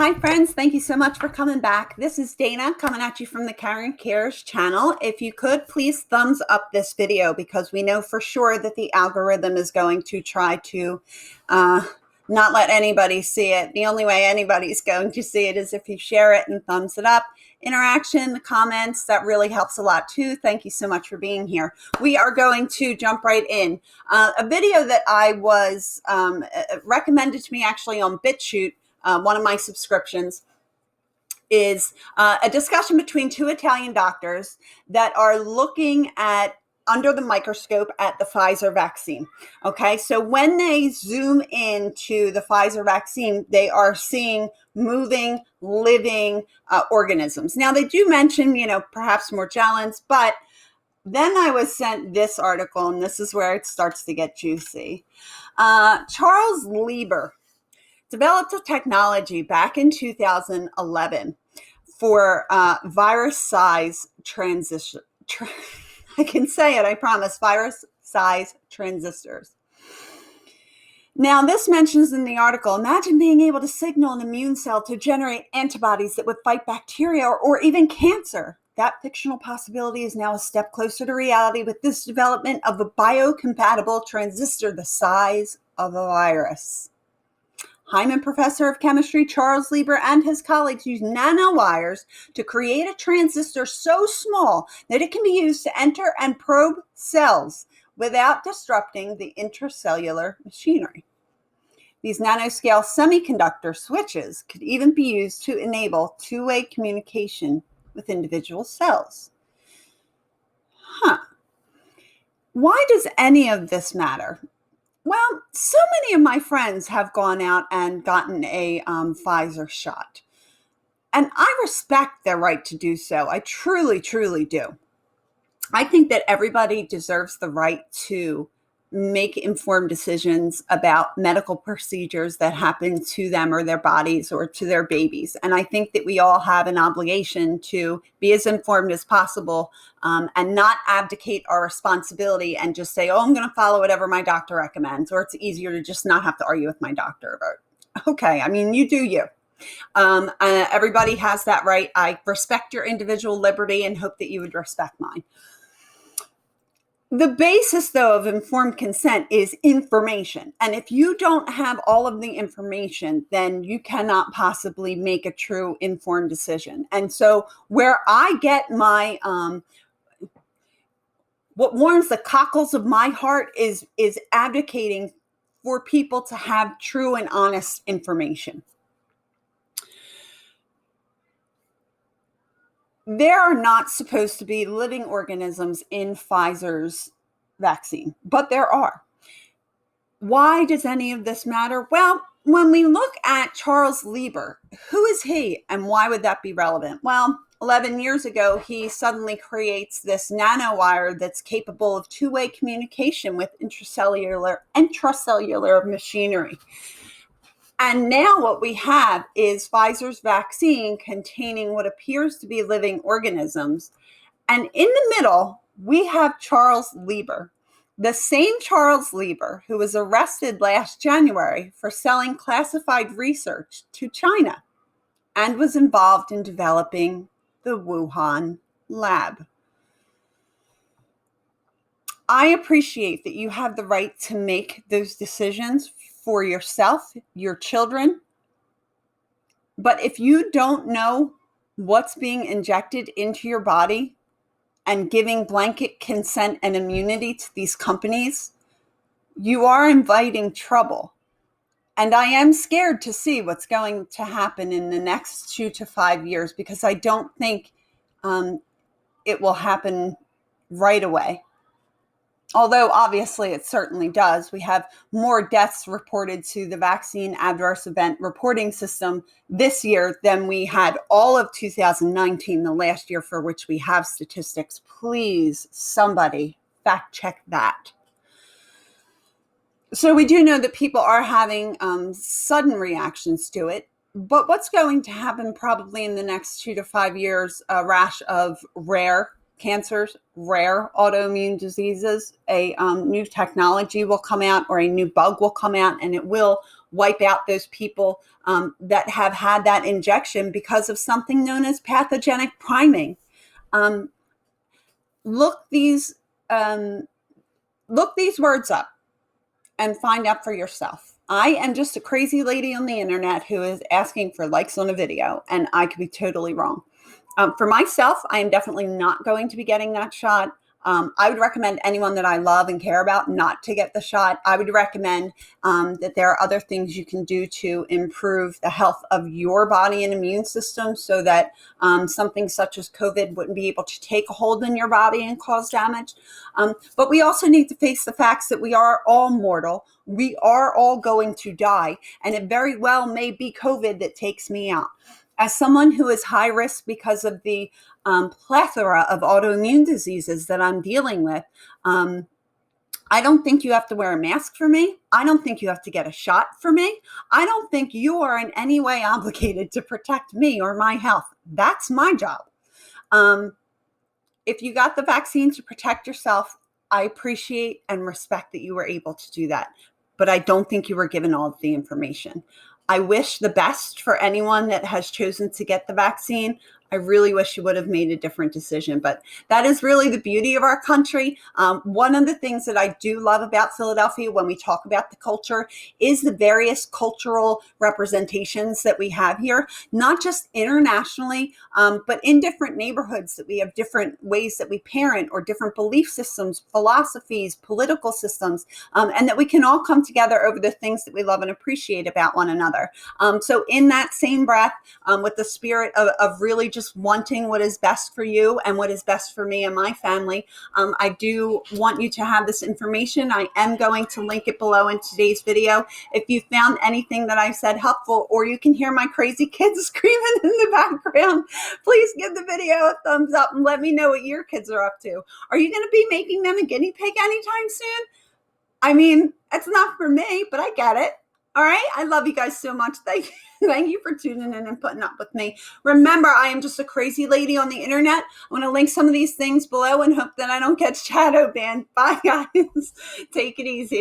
Hi, friends. Thank you so much for coming back. This is Dana coming at you from the Karen Cares channel. If you could, please thumbs up this video because we know for sure that the algorithm is going to try to not let anybody see it. The only way anybody's going to see it is if you share it and thumbs it up. Interaction, the comments, that really helps a lot too. Thank you so much for being here. We are going to jump right in. A video that I was recommended to me actually on BitChute, one of my subscriptions, is a discussion between two Italian doctors that are looking at under the microscope at the Pfizer vaccine. Okay, so when they zoom into the Pfizer vaccine, they are seeing moving, living organisms. Now, they do mention, perhaps Morgellons, but then I was sent this article, and this is where it starts to get juicy. Charles Lieber developed a technology back in 2011 for virus size transition. I can say it, I promise, virus size transistors. Now, this mentions in the article, imagine being able to signal an immune cell to generate antibodies that would fight bacteria or even cancer. That fictional possibility is now a step closer to reality with this development of a biocompatible transistor the size of a virus. Hyman professor of chemistry Charles Lieber and his colleagues used nanowires to create a transistor so small that it can be used to enter and probe cells without disrupting the intracellular machinery. These nanoscale semiconductor switches could even be used to enable two-way communication with individual cells. Why does any of this matter? Well, so many of my friends have gone out and gotten a Pfizer shot. And I respect their right to do so. I truly, truly do. I think that everybody deserves the right to make informed decisions about medical procedures that happen to them or their bodies or to their babies. And I think that we all have an obligation to be as informed as possible and not abdicate our responsibility and just say, oh, I'm going to follow whatever my doctor recommends, or it's easier to just not have to argue with my doctor about it. Okay, I mean, you do you. Everybody has that right. I respect your individual liberty and hope that you would respect mine. The basis, though, of informed consent is information. And if you don't have all of the information, then you cannot possibly make a true informed decision. And so where I get my, what warms the cockles of my heart is advocating for people to have true and honest information. There are not supposed to be living organisms in Pfizer's vaccine, but there are. Why does any of this matter? Well, when we look at Charles Lieber, who is he and why would that be relevant? Well, 11 years ago, he suddenly creates this nanowire that's capable of two-way communication with intracellular machinery. And now what we have is Pfizer's vaccine containing what appears to be living organisms. And in the middle, we have Charles Lieber, the same Charles Lieber who was arrested last January for selling classified research to China and was involved in developing the Wuhan lab. I appreciate that you have the right to make those decisions for yourself, your children. But if you don't know what's being injected into your body and giving blanket consent and immunity to these companies, you are inviting trouble. And I am scared to see what's going to happen in the next 2 to 5 years because I don't think it will happen right away. Although obviously it certainly does. We have more deaths reported to the vaccine adverse event reporting system this year than we had all of 2019, the last year for which we have statistics. Please, somebody fact check that. So we do know that people are having sudden reactions to it. But what's going to happen probably in the next 2 to 5 years, a rash of rare cancers, rare autoimmune diseases, a new technology will come out or a new bug will come out and it will wipe out those people that have had that injection because of something known as pathogenic priming. Um, look these look these words up and find out for yourself. I am just a crazy lady on the internet who is asking for likes on a video, and I could be totally wrong. For myself, I am definitely not going to be getting that shot. I would recommend anyone that I love and care about not to get the shot. I would recommend that there are other things you can do to improve the health of your body and immune system so that something such as COVID wouldn't be able to take a hold in your body and cause damage. But we also need to face the facts that we are all mortal. We are all going to die, and it very well may be COVID that takes me out. As someone who is high risk because of the plethora of autoimmune diseases that I'm dealing with, I don't think you have to wear a mask for me. I don't think you have to get a shot for me. I don't think you are in any way obligated to protect me or my health. That's my job. If you got the vaccine to protect yourself, I appreciate and respect that you were able to do that. But I don't think you were given all of the information. I wish the best for anyone that has chosen to get the vaccine. I really wish you would have made a different decision, but that is really the beauty of our country. One of the things that I do love about Philadelphia when we talk about the culture is the various cultural representations that we have here, not just internationally, but in different neighborhoods that we have different ways that we parent or different belief systems, philosophies, political systems, and that we can all come together over the things that we love and appreciate about one another. So in that same breath, with the spirit of really just wanting what is best for you and what is best for me and my family, I do want you to have this information. I am going to link it below in today's video. If you found anything that I said helpful, or you can hear my crazy kids screaming in the background, please give the video a thumbs up and let me know what your kids are up to. Are you going to be making them a guinea pig anytime soon? I mean, it's not for me, but I get it. All right. I love you guys so much. Thank you for tuning in and putting up with me. Remember, I am just a crazy lady on the internet. I'm going to link some of these things below and hope that I don't get shadow banned. Bye, guys. Take it easy.